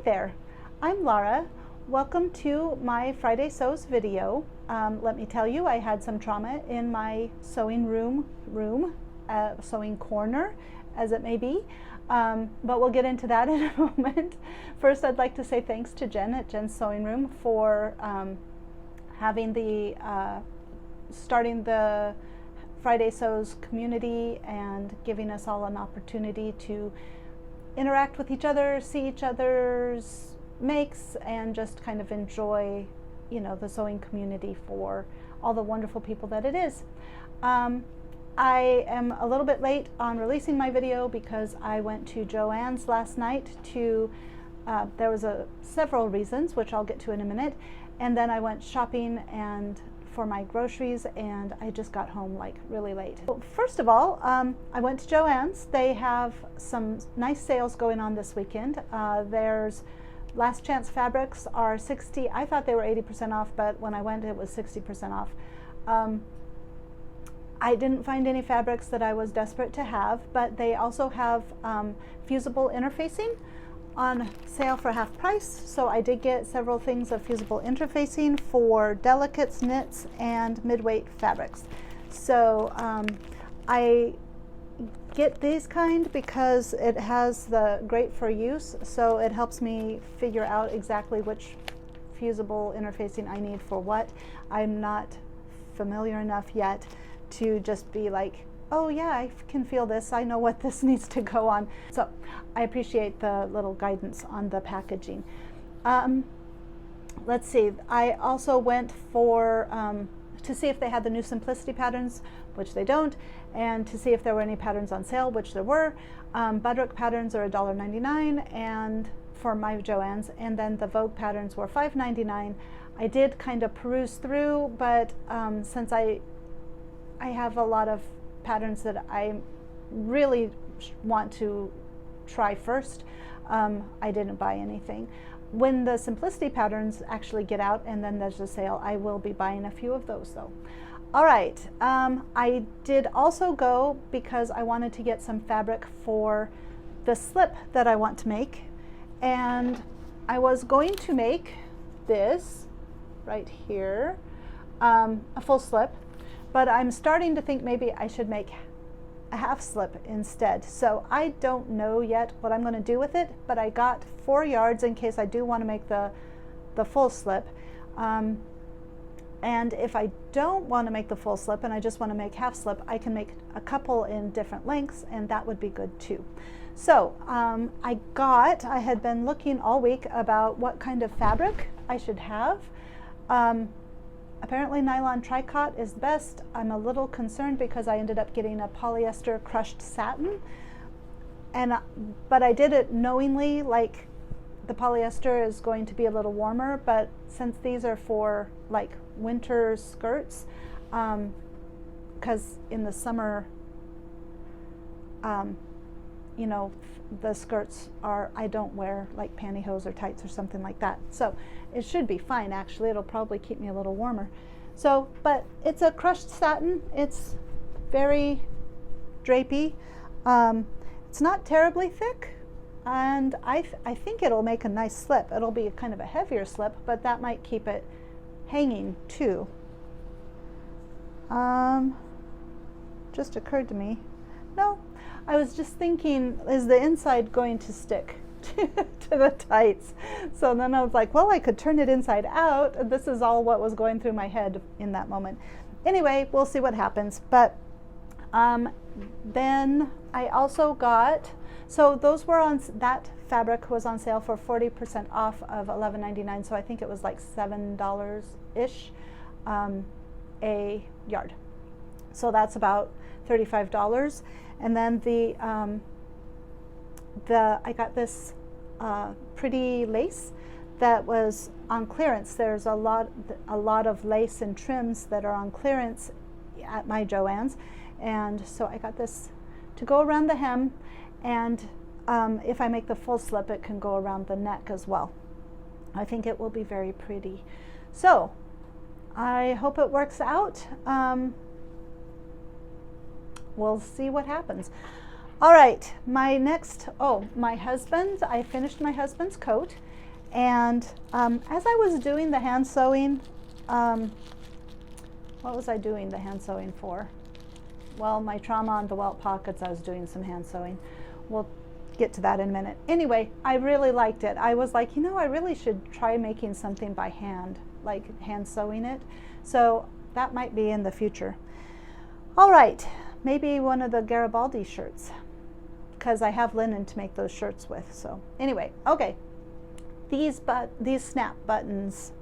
there, I'm Laura. Welcome to my Friday Sews video. Let me tell you, I had some trauma in my sewing sewing corner, as it may be. But we'll get into that in a moment. First, I'd like to say thanks to Jen at Jen's Sewing Room for having starting the Friday Sews community and giving us all an opportunity to interact with each other, see each other's makes, and just kind of enjoy, you know, the sewing community for all the wonderful people that it is. I am a little bit late on releasing my video because I went to Joann's last night to, there was several reasons, which I'll get to in a minute, and then I went shopping and for my groceries, and I just got home like really late. Well, first of all, I went to Joann's. They have some nice sales going on this weekend. There's last chance fabrics are 60, I thought they were 80% off, but when I went it was 60% off. I didn't find any fabrics that I was desperate to have, but they also have fusible interfacing on sale for half price. So I did get several things of fusible interfacing for delicates, knits, and mid-weight fabrics. So I get these kind because it has the great for use, so it helps me figure out exactly which fusible interfacing I need for what. I'm not familiar enough yet to just be like, oh yeah, I can feel this, I know what this needs to go on. So I appreciate the little guidance on the packaging. Let's see, I also went for to see if they had the new Simplicity patterns, which they don't, and to see if there were any patterns on sale, which there were. Budrock patterns are $1.99 and for my Joann's, and then the Vogue patterns were $5.99. I did kind of peruse through, but since I have a lot of patterns that I really want to try first, I didn't buy anything. When the Simplicity patterns actually get out and then there's a sale, I will be buying a few of those though. All right, I did also go because I wanted to get some fabric for the slip that I want to make, and I was going to make this right here, a full slip, but I'm starting to think maybe I should make a half slip instead. So I don't know yet what I'm going to do with it, but I got 4 yards in case I do want to make the full slip. And if I don't want to make the full slip and I just want to make half slip, I can make a couple in different lengths, and that would be good too. So I had been looking all week about what kind of fabric I should have. Apparently nylon tricot is the best. I'm a little concerned because I ended up getting a polyester crushed satin, but I did it knowingly, like the polyester is going to be a little warmer, but since these are for like winter skirts, because in the summer, you know, the skirts I don't wear like pantyhose or tights or something like that. So it should be fine actually. It'll probably keep me a little warmer. So, but it's a crushed satin. It's very drapey. It's not terribly thick, and I think it'll make a nice slip. It'll be kind of a heavier slip, but that might keep it hanging too. Just occurred to me. No, I was just thinking, is the inside going to stick to the tights? So then I was like, well, I could turn it inside out. This is all what was going through my head in that moment. Anyway, we'll see what happens. But then I also got, so those were on, that fabric was on sale for 40% off of $11.99, so I think it was like $7-ish a yard. So that's about $35. And then I got this pretty lace that was on clearance. There's a lot of lace and trims that are on clearance at my Joann's, and so I got this to go around the hem, and if I make the full slip, it can go around the neck as well. I think it will be very pretty. So I hope it works out. We'll see what happens. All right, my next, my husband, I finished my husband's coat, and as I was doing the hand sewing, what was I doing the hand sewing for? Well, my trauma on the welt pockets, I was doing some hand sewing. We'll get to that in a minute. Anyway, I really liked it. I was like, I really should try making something by hand, like hand sewing it. So that might be in the future. All right, maybe one of the Garibaldi shirts, because I have linen to make those shirts with. So anyway, okay, these snap buttons,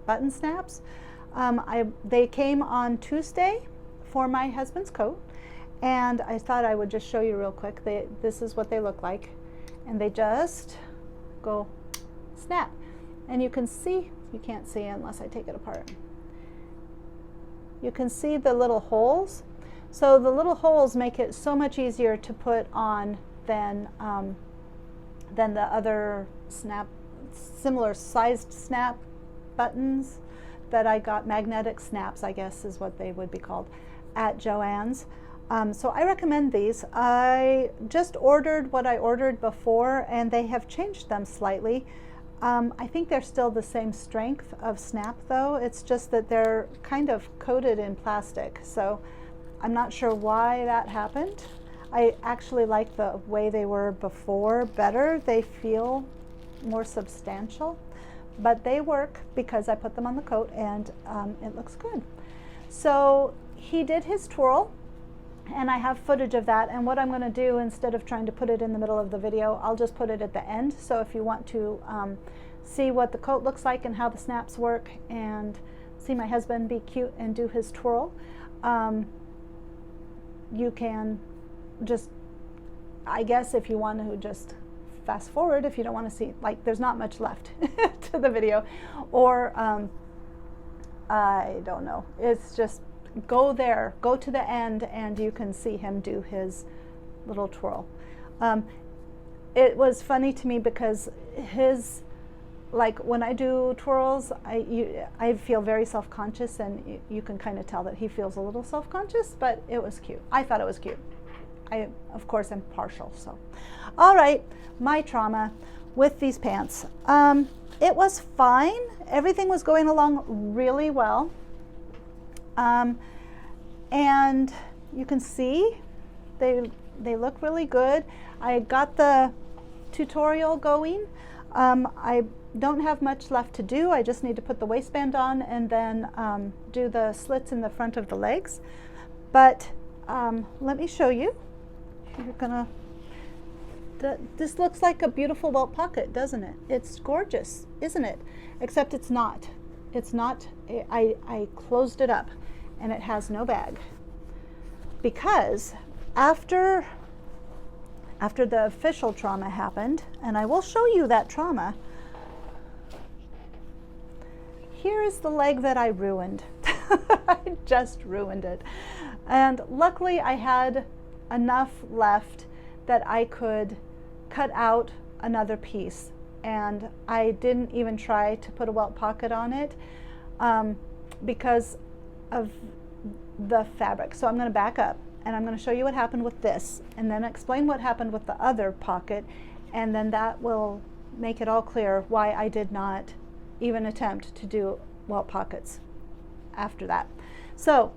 button snaps, they came on Tuesday for my husband's coat, and I thought I would just show you real quick. This is what they look like, and they just go snap. And you can see, you can't see unless I take it apart. You can see the little holes. So the little holes make it so much easier to put on than the other similar sized snap buttons that I got. Magnetic snaps, I guess is what they would be called, at Joann's. So I recommend these. I just ordered what I ordered before, and they have changed them slightly. I think they're still the same strength of snap though. It's just that they're kind of coated in plastic. So I'm not sure why that happened. I actually like the way they were before better. They feel more substantial, but they work because I put them on the coat, and it looks good. So he did his twirl, and I have footage of that, and what I'm going to do, instead of trying to put it in the middle of the video, I'll just put it at the end. So if you want to see what the coat looks like and how the snaps work, and see my husband be cute and do his twirl, you can just, I guess if you want to just fast forward, if you don't want to see, like, there's not much left to the video, or I don't know, it's just go to the end, and you can see him do his little twirl. It was funny to me because like when I do twirls, I feel very self-conscious, and you can kind of tell that he feels a little self-conscious, but it was cute. I thought it was cute. Of course, I'm partial, so. All right, my trauma with these pants. It was fine. Everything was going along really well. And you can see they look really good. I got the tutorial going. I don't have much left to do. I just need to put the waistband on and then do the slits in the front of the legs. But let me show you. This looks like a beautiful welt pocket, doesn't it? It's gorgeous, isn't it? Except it's not. It's not. I closed it up, and it has no bag, because after the official trauma happened, and I will show you that trauma, here is the leg that I ruined. I just ruined it. And luckily I had enough left that I could cut out another piece, and I didn't even try to put a welt pocket on it because of the fabric. So I'm going to back up, and I'm going to show you what happened with this, and then explain what happened with the other pocket, and then that will make it all clear why I did not even attempt to do welt pockets after that. So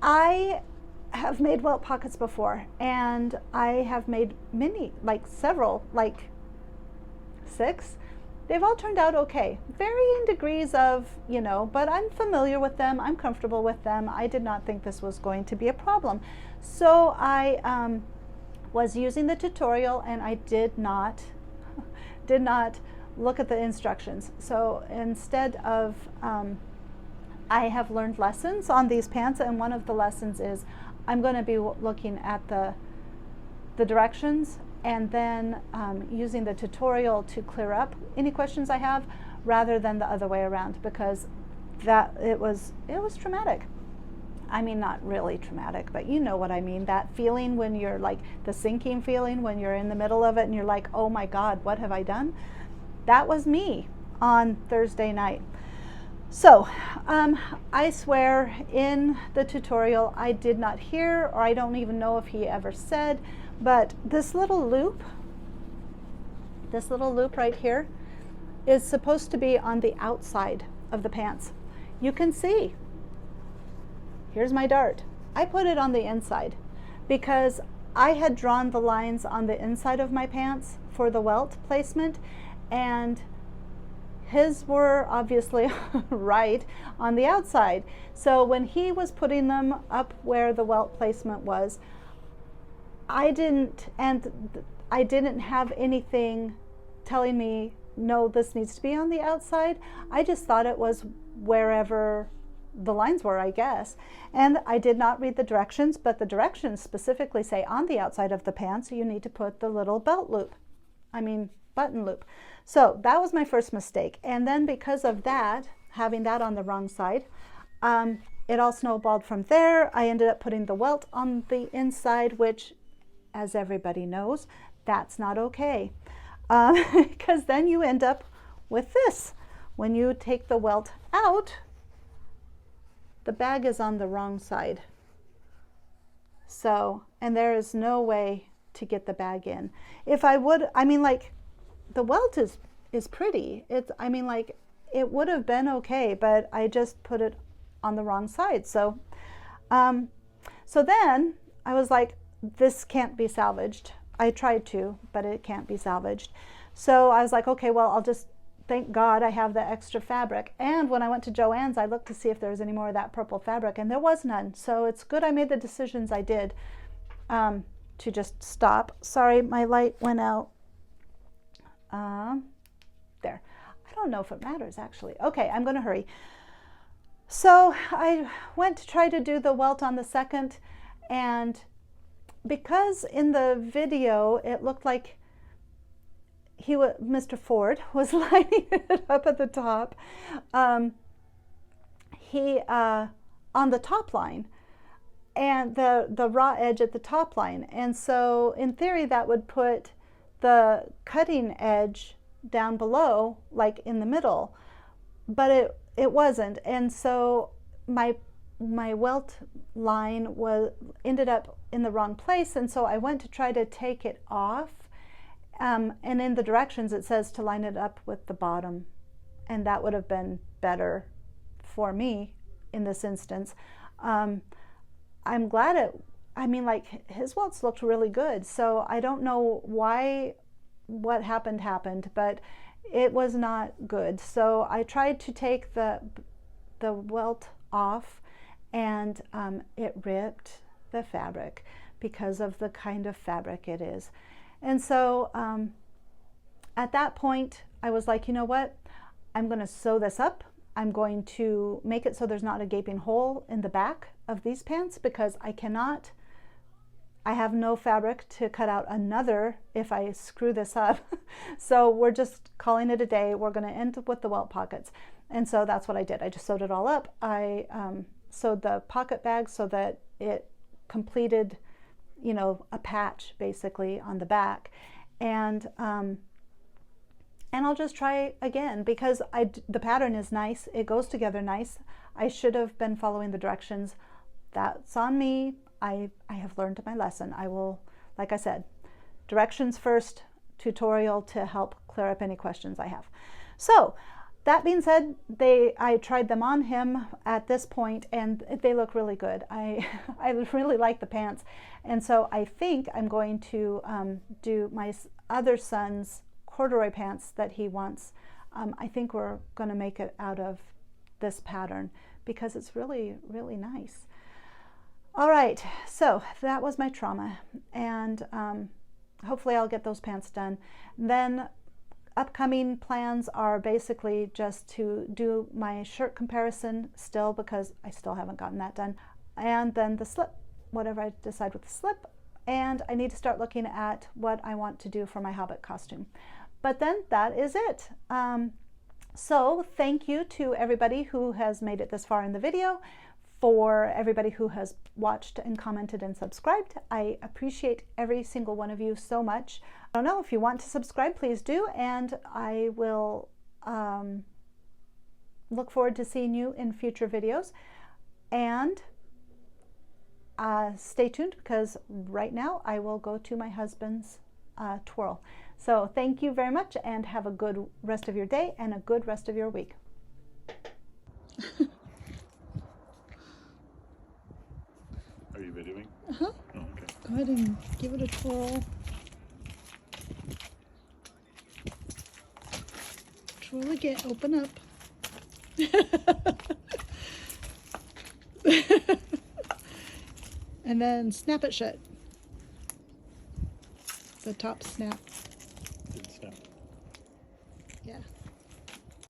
I have made welt pockets before, and I have made many, like several, like 6. They've all turned out okay, varying degrees of, but I'm familiar with them, I'm comfortable with them. I did not think this was going to be a problem. So I was using the tutorial, and I did not look at the instructions. So instead of, I have learned lessons on these pants, and one of the lessons is I'm going to be looking at the directions, and then using the tutorial to clear up any questions I have, rather than the other way around, because it was traumatic. I mean, not really traumatic, but you know what I mean, that feeling when you're like, the sinking feeling when you're in the middle of it and you're like, oh my God, what have I done? That was me on Thursday night. So I swear in the tutorial I did not hear, or I don't even know if he ever said, but this little loop right here is supposed to be on the outside of the pants. You can see, here's my dart. I put it on the inside because I had drawn the lines on the inside of my pants for the welt placement, and his were obviously right on the outside. So when he was putting them up where the welt placement was, I didn't have anything telling me, no, this needs to be on the outside. I just thought it was wherever the lines were, I guess. And I did not read the directions, but the directions specifically say on the outside of the pants, you need to put the little button loop. So that was my first mistake. And then because of that, having that on the wrong side, it all snowballed from there. I ended up putting the welt on the inside, which, as everybody knows, that's not okay. Because then you end up with this. When you take the welt out, the bag is on the wrong side. So, and there is no way to get the bag in. If I would, like, the welt is pretty. It would have been okay, but I just put it on the wrong side. So, so then I was like, this can't be salvaged. I tried to, but it can't be salvaged. So I was like, okay, well, I'll just, thank God I have the extra fabric. And when I went to Joann's, I looked to see if there was any more of that purple fabric, and there was none. So it's good I made the decisions I did to just stop. Sorry, my light went out. There. I don't know if it matters, actually. Okay, I'm going to hurry. So I went to try to do the welt on the second, and because in the video it looked like Mr. Ford was lining it up at the top, on the top line, and the raw edge at the top line. And so in theory that would put the cutting edge down below, like in the middle, but it wasn't. And so my welt line ended up in the wrong place, and so I went to try to take it off, and in the directions it says to line it up with the bottom, and that would have been better for me in this instance. I'm glad his welts looked really good, so I don't know what happened, but it was not good. So I tried to take the welt off, and it ripped the fabric because of the kind of fabric it is. And so at that point I was like, you know what, I'm going to sew this up. I'm going to make it so there's not a gaping hole in the back of these pants, because I have no fabric to cut out another if I screw this up. So we're just calling it a day. We're going to end up with the welt pockets. And so that's what I did. I just sewed it all up. I sewed the pocket bag so that it completed, a patch basically on the back. And I'll just try again, because the pattern is nice. It goes together nice. I should have been following the directions. That's on me. I have learned my lesson. I will, like I said, directions first, tutorial to help clear up any questions I have. So that being said, I tried them on him at this point, and they look really good. I really like the pants. And so I think I'm going to do my other son's corduroy pants that he wants. I think we're going to make it out of this pattern because it's really, really nice. All right, so that was my trauma, and hopefully I'll get those pants done. Then upcoming plans are basically just to do my shirt comparison still, because I still haven't gotten that done, and then the slip, whatever I decide with the slip, and I need to start looking at what I want to do for my Hobbit costume. But then that is it. So thank you to everybody who has made it this far in the video. For everybody who has watched and commented and subscribed, I appreciate every single one of you so much. I don't know, if you want to subscribe, please do, and I will look forward to seeing you in future videos. And stay tuned, because right now I will go to my husband's twirl. So thank you very much, and have a good rest of your day and a good rest of your week. Are you videoing? Uh-huh. Oh, okay. Go ahead and give it a twirl. Twirl again, open up. And then snap it shut. The top snap. Didn't snap. Yeah.